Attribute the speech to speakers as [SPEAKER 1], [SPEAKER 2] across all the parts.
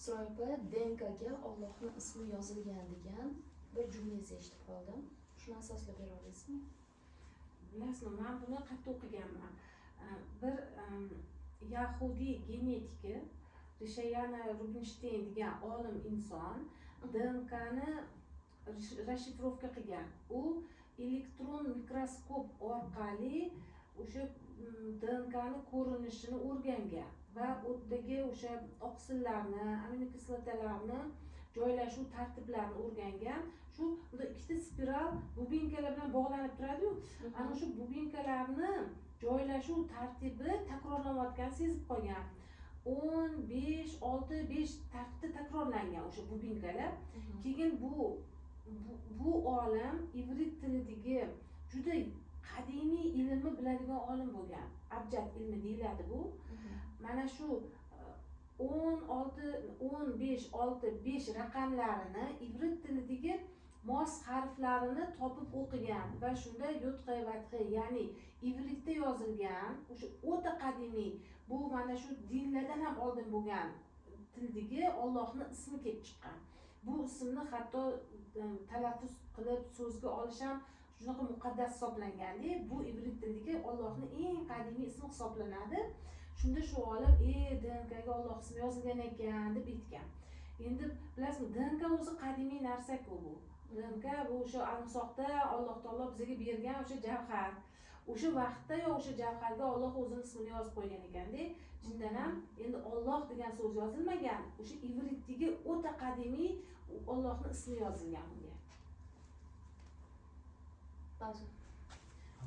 [SPEAKER 1] Isroil opa, DNKga Allohning ismi yozilgan degan bir jumlangizni eshitib qoldim. Shuni asoslab bera olasizmi?
[SPEAKER 2] Bilasizmi, men buni qayerda o'qiganman. Bir Yahudiy genetiki Rishayana Rubinstein degan olim inson DNKni rashifrovka qilgan. U elektron mikroskop orqali o'sha DNKni ko'rinishini o'rgangan va o'tdagi o'sha oqsillarni, aminokislotalarni joylashuv tartiblarini o'rgangan. Shu ikkita spiral bubinkalar bilan bog'lanib turadi-yu, ana shu bubinkalarni joylashuv tartibi takrorlanayotganini sezib qolgan. 15-6-5 tartibda takrorlangan o'sha bubinkalar. Keyin bu olim ivrit tilidagi juda qadimiy ilmni biladigan olim bo'lgan. Abjad ilmi deyiladi bu. Mana shu 15-6-5 raqamlarini ivrit tilidagi mos harflarini topib o'qigan va shunda yotqa vatqi, ya'ni ivritda yozilgan o'sha o'ta qadimiy, bu mana shu dinlardan ham oldin bo'lgan tildagi Allohning ismi kelib chiqqan. Bu ismni hatto talaffuz qilib so'zga olish ham shunaqa muqaddas hisoblanganda, bu ivrit tilidagi Allohning eng qadimiy ismi hisoblanadi. Shunda shu olim DNKga Alloh ismi yozilgan ekan deb aytgan. Endi bilasizmi, DNK o'zi qadimiy narsa-ku bu. DNK bu o'sha almisoqda Alloh taolo bizga bergan o'sha javhar. O'sha vaqtda o'sha javharga Alloh o'zining ismini yozib qo'ygan ekanda, chindan ham endi Alloh degan so'z yozilmagan, o'sha ivritdagi o'ta qadimiy Allohning ismi yozilgan bunga.
[SPEAKER 1] Ba'zi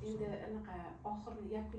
[SPEAKER 2] Endi anaqa oxirgi yakun